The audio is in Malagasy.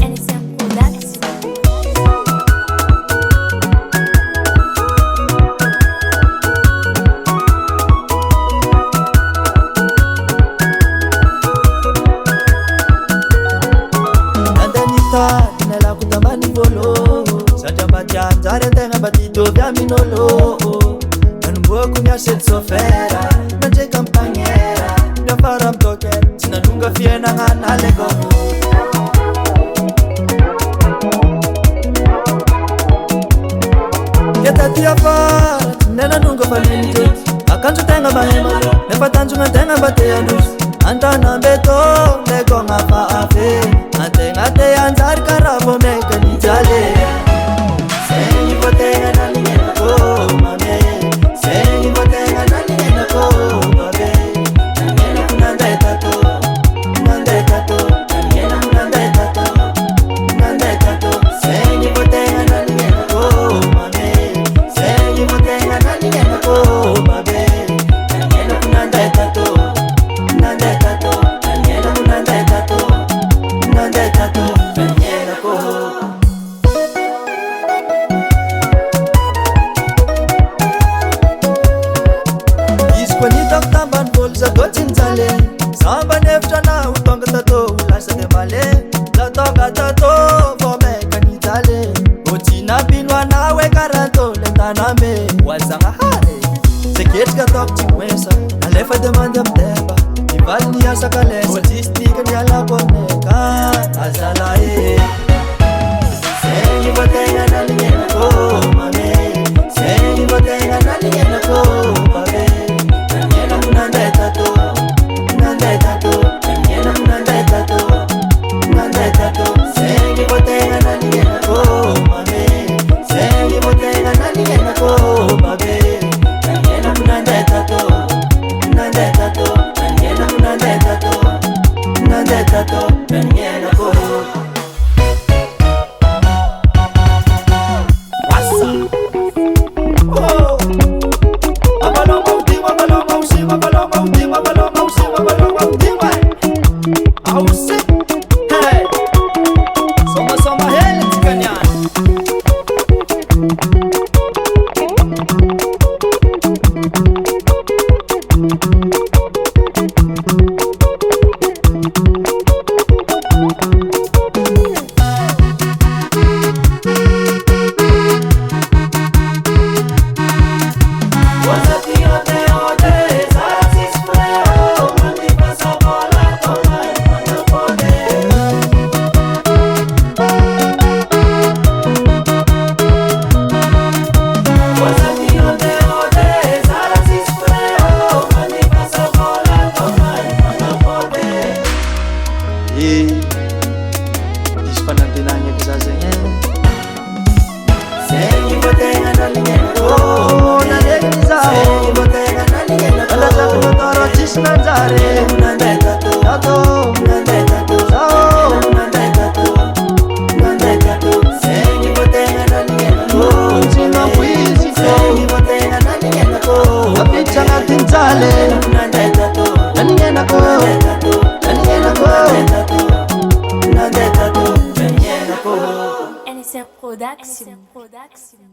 NSM Production. Andanita tinala kutamani volo Saja batian zare tenga batito via minolo Nanumboku mia shed sofera Nanje campagnera Mia faram token Sinalunga fiena ngana lego Keta tia fara Nena nunga falinte Akanju tenga bahema Nefa tanjunga tenga batea nus Antana beto Lego ngapa afe Ate anzar karabo meka ni jale Sengi botenga na ningena ko mame Sengi botenga na ningena ko babe Nangena kunanda etato Kunanda etato Nangena kunanda etato Kunanda etato Sengi botenga na ningena ko mame Sengi botenga na ningena ko babe Nangena kunanda etato Kunanda etato Nangena kunanda etato Kunanda etato Nangena ko Iskwani tamban bol za gotin zale Samba nefta na utonga tato Ulasa de male La tonga tato Vome kani zale Gotina binwa na we karanto Lentana me Wazanga hare Sekech ka tok chimwesa Alefa demanda mdeba Ival ni asa kalesa Logistika ni ala boneka Azala Sengi botenga na lingena ko mame Sengi botenga na lingena ko babe Nangena kunanda etato Kunanda etato Nangena kunanda etato Kunanda etato Sengi botenga na lingena ko mame Sengi botenga na lingena ko babe Nangena kunanda etato Kunanda etato Nangena kunanda etato Kunanda etato Nangena ko Diz panantinanya kesazanya Sengi botenga na lingena ko na legniza Sengi botenga na lingena ko Ala sa kumotoro chis nanzare Kunanda etato Tato Kunanda etato Sao Kunanda etato Kunanda etato Sengi botenga na lingena ko Sino puisi ko Sengi botenga na lingena ko Kapicha ngatin zale Kunanda etato Na lingena ko Na lingena ko NSM Production.